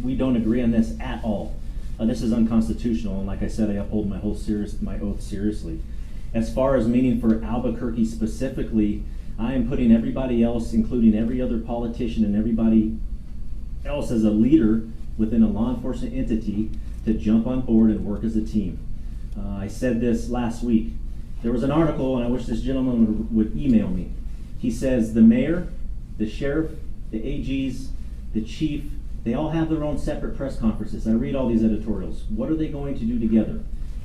We don't agree on this at all. This is unconstitutional, and like I said, I uphold my oath seriously. As far as meaning for Albuquerque specifically, I am putting everybody else, including every other politician and everybody else as a leader within a law enforcement entity, to jump on board and work as a team. I said this last week. There was an article, and I wish this gentleman would email me. He says the mayor, the sheriff, the AGs, the chief, they all have their own separate press conferences. I read all these editorials. What are they going to do together?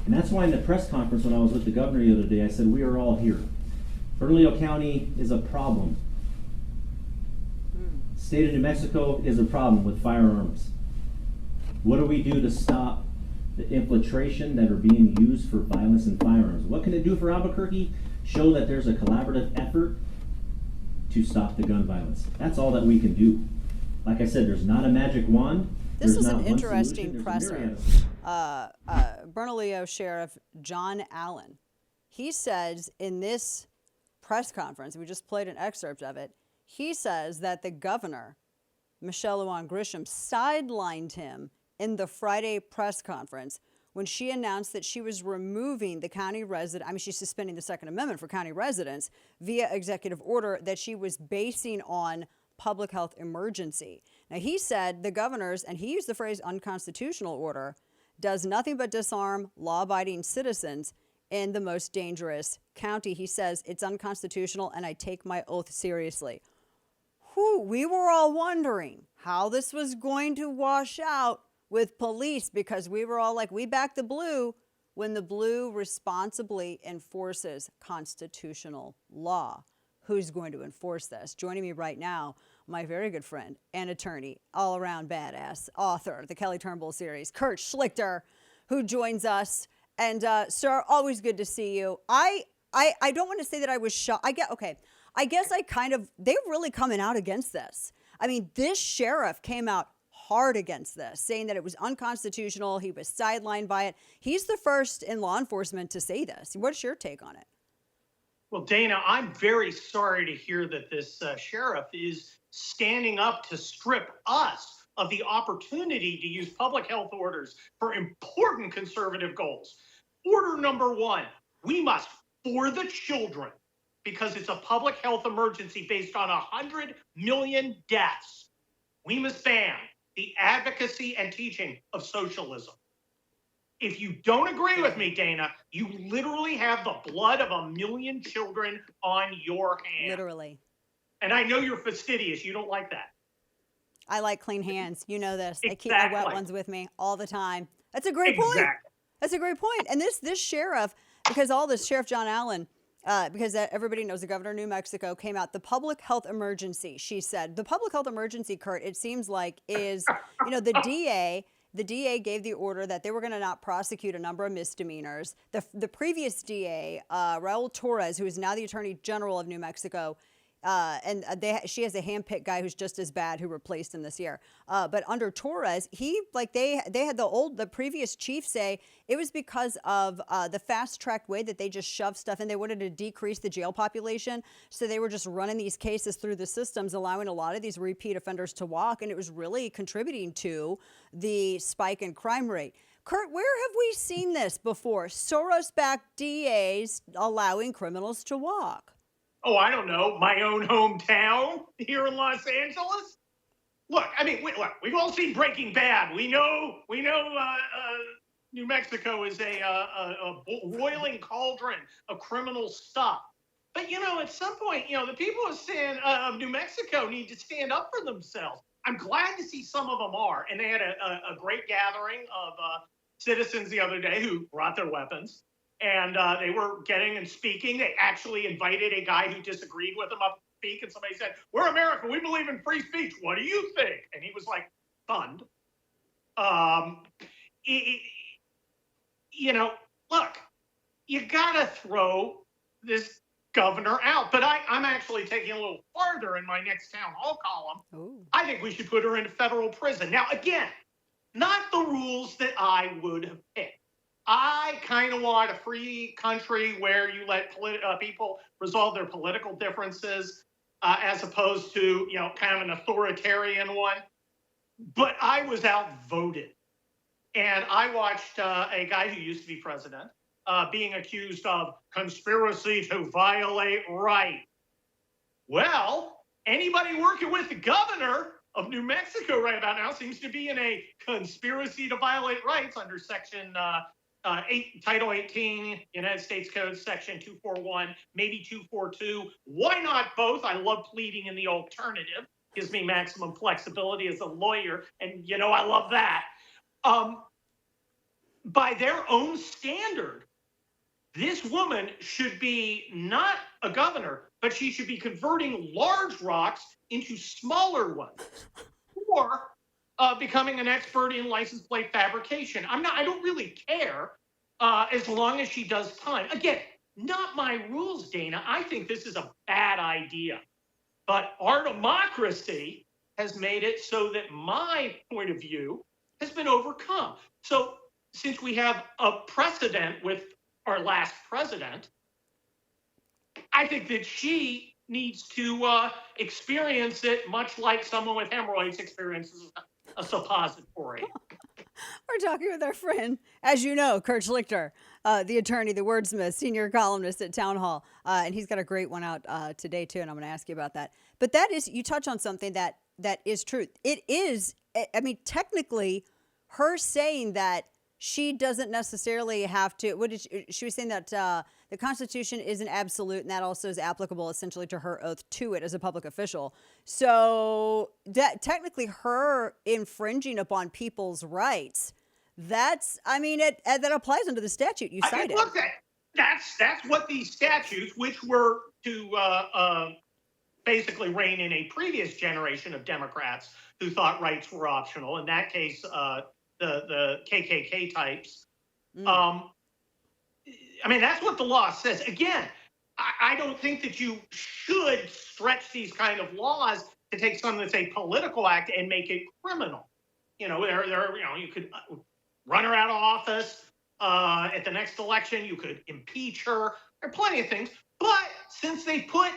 And that's why in the press conference when I was with the governor the other day, I said, we are all here. Bernalillo County is a problem. State of New Mexico is a problem with firearms. What do we do to stop the infiltration that are being used for violence and firearms? What can it do for Albuquerque? Show that there's a collaborative effort to stop the gun violence. That's all that we can do. Like I said, there's not a magic wand. This is an interesting presser. Bernalillo Sheriff John Allen, he says in this press conference, we just played an excerpt of it, he says that the governor, Michelle Lujan Grisham, sidelined him in the Friday press conference when she announced that she was removing the county resident, she's suspending the Second Amendment for county residents via executive order that she was basing on public health emergency. Now, he said the governor's, and he used the phrase unconstitutional order, does nothing but disarm law-abiding citizens in the most dangerous county. He says it's unconstitutional, and I take my oath seriously. We were all wondering how this was going to wash out with police, because we were all like, we back the blue when the blue responsibly enforces constitutional law. Who's going to enforce this? Joining me right now, my very good friend and attorney, all-around badass, author of the Kelly Turnbull series, Kurt Schlichter, who joins us. And sir, always good to see you. I don't want to say that I was shocked. I guess they're really coming out against this. I mean, this sheriff came out hard against this, saying that it was unconstitutional. He was sidelined by it. He's the first in law enforcement to say this. What's your take on it? Well, Dana, I'm very sorry to hear that this sheriff is standing up to strip us of the opportunity to use public health orders for important conservative goals. Order number one, we must, for the children, because it's a public health emergency based on 100 million deaths, we must ban the advocacy and teaching of socialism. If you don't agree with me, Dana, you literally have the blood of 1 million children on your hands. Literally. And I know you're fastidious. You don't like that. I like clean hands. You know this. Exactly. I keep my wet ones with me all the time. That's a great point. That's a great point. And this sheriff, because all this, Sheriff John Allen, because everybody knows the governor of New Mexico came out, the public health emergency, she said. The public health emergency, Kurt, it seems like is, the DA gave the order that they were going to not prosecute a number of misdemeanors. The previous DA, Raul Torres, who is now the Attorney General of New Mexico, she has a handpicked guy who's just as bad who replaced him this year. But under Torres, they had the previous chief say it was because of the fast-tracked way that they just shoved stuff in. They wanted to decrease the jail population, so they were just running these cases through the systems, allowing a lot of these repeat offenders to walk, and it was really contributing to the spike in crime rate. Kurt, where have we seen this before? Soros-backed DAs allowing criminals to walk? Oh, I don't know, my own hometown here in Los Angeles. Look, we've all seen Breaking Bad. We know, New Mexico is a boiling cauldron of criminal stuff. But at some point, the people of New Mexico need to stand up for themselves. I'm glad to see some of them are, and they had a great gathering of citizens the other day who brought their weapons. And they were getting and speaking. They actually invited a guy who disagreed with them up to speak. And somebody said, we're America. We believe in free speech. What do you think? And he was like, stunned. Look, you got to throw this governor out. But I'm actually taking a little farther in my next town hall column. Ooh. I think we should put her into federal prison. Now, again, not the rules that I would have picked. I kind of want a free country where you let people resolve their political differences as opposed to, kind of an authoritarian one. But I was outvoted. And I watched a guy who used to be president being accused of conspiracy to violate rights. Well, anybody working with the governor of New Mexico right about now seems to be in a conspiracy to violate rights under Section Title 18, United States Code, Section 241, maybe 242. Why not both? I love pleading in the alternative. Gives me maximum flexibility as a lawyer, and I love that. By their own standard, this woman should be not a governor, but she should be converting large rocks into smaller ones, or becoming an expert in license plate fabrication. I don't really care as long as she does time. Again, not my rules, Dana. I think this is a bad idea, but our democracy has made it so that my point of view has been overcome. So since we have a precedent with our last president, I think that she needs to experience it much like someone with hemorrhoids experiences a suppository. We're talking with our friend, as you know, Kurt Schlichter, the attorney, the wordsmith, senior columnist at Town Hall. And he's got a great one out today, too, and I'm going to ask you about that. But that is, you touch on something that is true. It is, technically, her saying that she doesn't necessarily have to. She was saying that the Constitution isn't absolute, and that also is applicable essentially to her oath to it as a public official. So that technically her infringing upon people's rights. That applies under the statute you cited. Look, that's what these statutes, which were to basically rein in a previous generation of Democrats who thought rights were optional. In that case, the KKK types. That's what the law says. Again, I don't think that you should stretch these kind of laws to take something that's a political act and make it criminal. You could run her out of office at the next election. You could impeach her. There are plenty of things. But since they put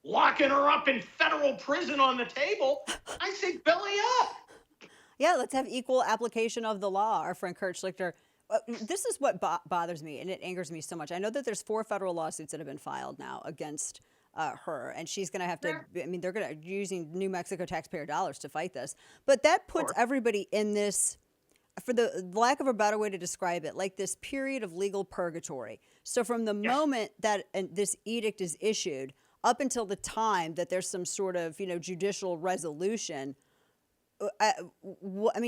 locking her up in federal prison on the table, I say belly up. Yeah, let's have equal application of the law. Our friend Kurt Schlichter. This is what bothers me, and it angers me so much. I know that there's 4 federal lawsuits that have been filed now against her, and she's going to have to. They're going to using New Mexico taxpayer dollars to fight this. But that puts everybody in this, for the lack of a better way to describe it, like this period of legal purgatory. So from the moment that this edict is issued up until the time that there's some sort of judicial resolution.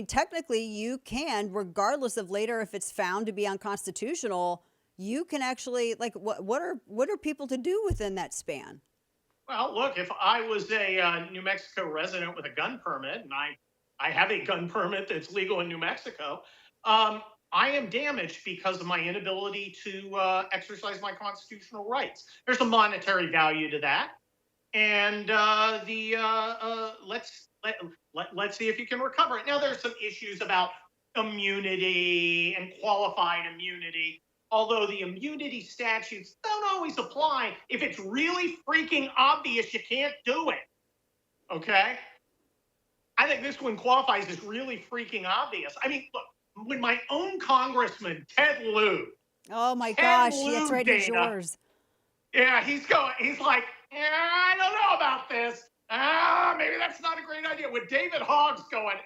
Technically, you can, regardless of later if it's found to be unconstitutional, you can actually what are people to do within that span? Well, look, if I was a New Mexico resident with a gun permit, and I have a gun permit that's legal in New Mexico, I am damaged because of my inability to exercise my constitutional rights. There's a monetary value to that, and let's see if you can recover it. Now, there's some issues about immunity and qualified immunity, although the immunity statutes don't always apply if it's really freaking obvious you can't do it. Okay? I think this one qualifies as really freaking obvious. Look, when my own congressman, Ted Lieu. Oh my gosh, that's right, it's yours. Yeah, he's like, I don't know about this. Maybe that's not a great idea. With David Hogg's going,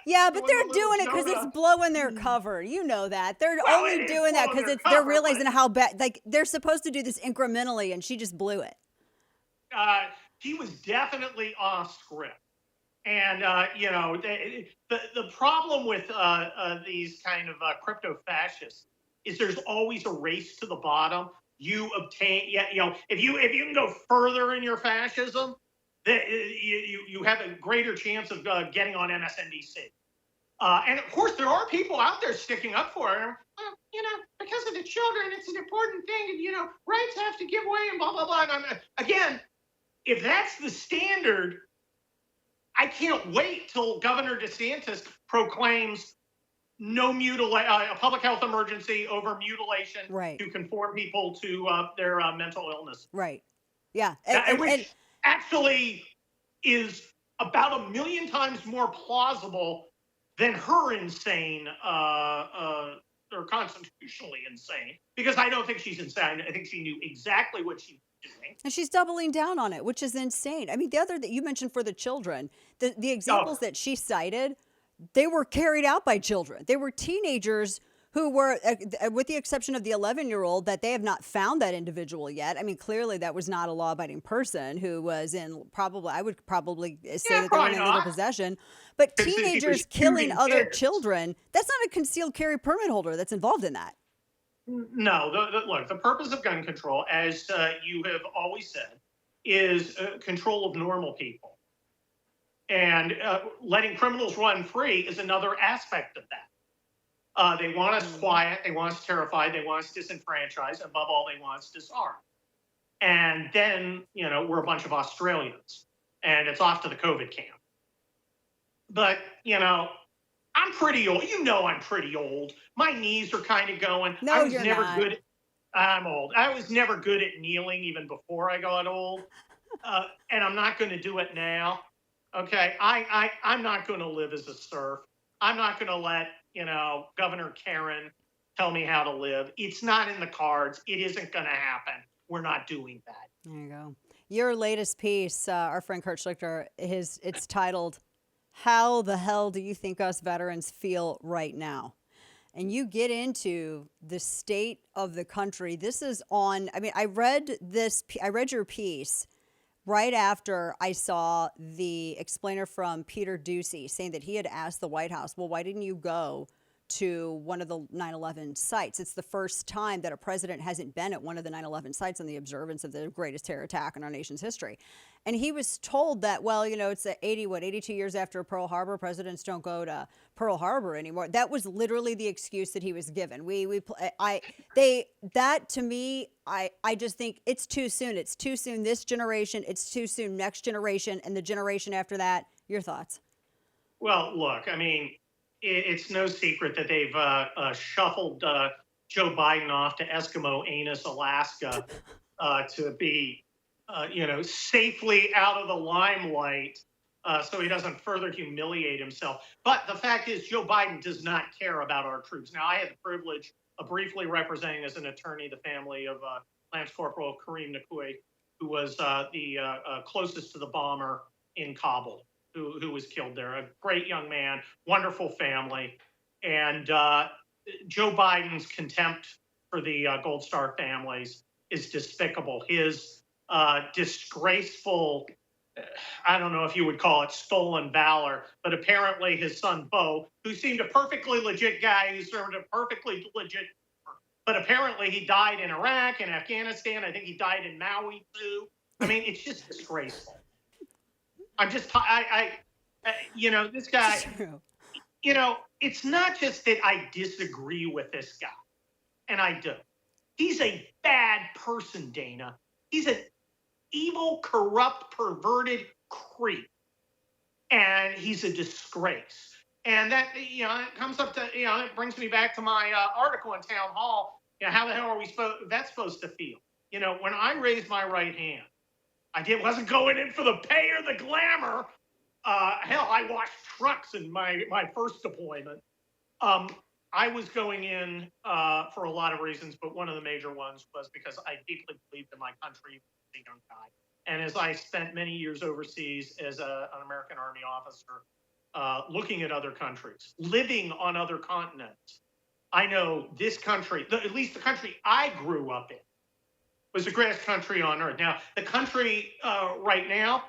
yeah, but they're doing it because it's blowing their cover. You know that. They're only doing that because they're realizing how bad, they're supposed to do this incrementally, and she just blew it. He was definitely off script. And, the problem with these kind of crypto fascists is there's always a race to the bottom. You obtain, if you can go further in your fascism, you have a greater chance of getting on MSNBC. And of course, there are people out there sticking up for her. Because of the children, it's an important thing, and rights have to give way, and blah blah blah. And again, if that's the standard, I can't wait till Governor DeSantis proclaims a public health emergency over mutilation to conform people to their mental illness. Right. Yeah. Which actually is about 1,000,000 times more plausible than her insane or constitutionally insane, because I don't think she's insane. I think she knew exactly what she was doing. And she's doubling down on it, which is insane. I mean, the other that you mentioned for the children, the examples that she cited, they were carried out by children. They were teenagers who were, with the exception of the 11-year-old, that they have not found that individual yet. I mean, clearly that was not a law-abiding person who was in I would probably say that they were in legal possession. But teenagers killing other children, that's not a concealed carry permit holder that's involved in that. No, look, the purpose of gun control, as you have always said, is control of normal people. And letting criminals run free is another aspect of that. They want us quiet, they want us terrified, they want us disenfranchised, above all, they want us disarmed. And then, we're a bunch of Australians, and it's off to the COVID camp. But, I'm pretty old. I'm pretty old. My knees are kind of going. No, I was you're never not. good. I'm old. I was never good at kneeling even before I got old. And I'm not going to do it now. Okay. I'm not going to live as a serf. I'm not going to let, Governor Karen tell me how to live. It's not in the cards. It isn't going to happen. We're not doing that. There you go. Your latest piece, our friend Kurt Schlichter, it's titled, "How the Hell Do You Think Us Veterans Feel Right Now?" And you get into the state of the country. This is I read your piece right after I saw the explainer from Peter Doocy saying that he had asked the White House, well, why didn't you go to one of the 9/11 sites? It's the first time that a president hasn't been at one of the 9/11 sites on the observance of the greatest terror attack in our nation's history. And he was told that, well, it's 82 years after Pearl Harbor, presidents don't go to Pearl Harbor anymore. That was literally the excuse that he was given. That to me, I just think it's too soon. It's too soon this generation. It's too soon next generation and the generation after that. Your thoughts? Well, look, it's no secret that they've shuffled Joe Biden off to Eskimo Anus, Alaska, to be, safely out of the limelight, so he doesn't further humiliate himself. But the fact is, Joe Biden does not care about our troops. Now, I had the privilege of briefly representing as an attorney the family of Lance Corporal Kareem Nakui, who was the closest to the bomber in Kabul, who was killed there. A great young man, wonderful family. And Joe Biden's contempt for the Gold Star families is despicable. His disgraceful, I don't know if you would call it stolen valor, but apparently his son, Bo, who seemed a perfectly legit guy, who served a perfectly legit, but apparently he died in Iraq and Afghanistan. I think he died in Maui too. It's just disgraceful. This guy, it's not just that I disagree with this guy, and I do. He's a bad person, Dana. He's an evil, corrupt, perverted creep, and he's a disgrace. And that, it comes up to, it brings me back to my article in Town Hall. How the hell are we supposed to feel? When I raised my right hand, wasn't going in for the pay or the glamour. Hell, I washed trucks in my first deployment. I was going in for a lot of reasons, but one of the major ones was because I deeply believed in my country as a young guy. And as I spent many years overseas as an American Army officer, looking at other countries, living on other continents, I know this country, at least the country I grew up in, was the greatest country on earth. Now, the country right now,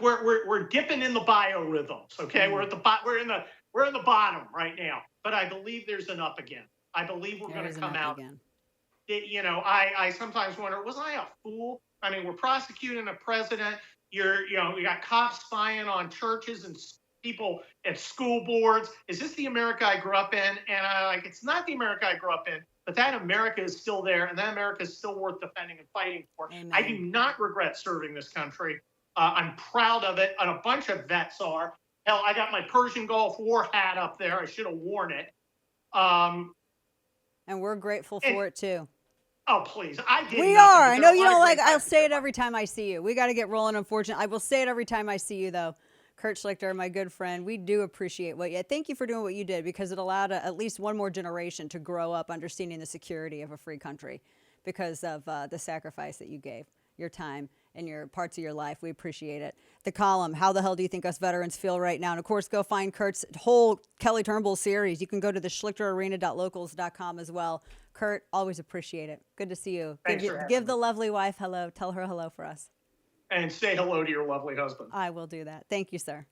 we're dipping in the biorhythms. Okay, we're in the bottom right now. But I believe there's an up again. I believe we're going to come out. Again. I sometimes wonder, was I a fool? We're prosecuting a president. You got cops spying on churches and people at school boards. Is this the America I grew up in? And it's not the America I grew up in. But that America is still there, and that America is still worth defending and fighting for. Amen. I do not regret serving this country. I'm proud of it, and a bunch of vets are. Hell, I got my Persian Gulf War hat up there. I should have worn it. And we're grateful for it, too. Oh, please. I did. We are. I know you don't like I'll say it every time I see you. We got to get rolling, unfortunately. I will say it every time I see you, though. Kurt Schlichter, my good friend, we do appreciate thank you for doing what you did, because it allowed at least one more generation to grow up understanding the security of a free country because of the sacrifice that you gave, your time and your parts of your life. We appreciate it. The column, How the Hell Do You Think Us Veterans Feel Right Now? And of course, go find Kurt's whole Kelly Turnbull series. You can go to the schlichterarena.locals.com as well. Kurt, always appreciate it. Good to see you. Thanks for having Give me. the lovely wife hello. Tell her hello for us. And say hello to your lovely husband. I will do that. Thank you, sir.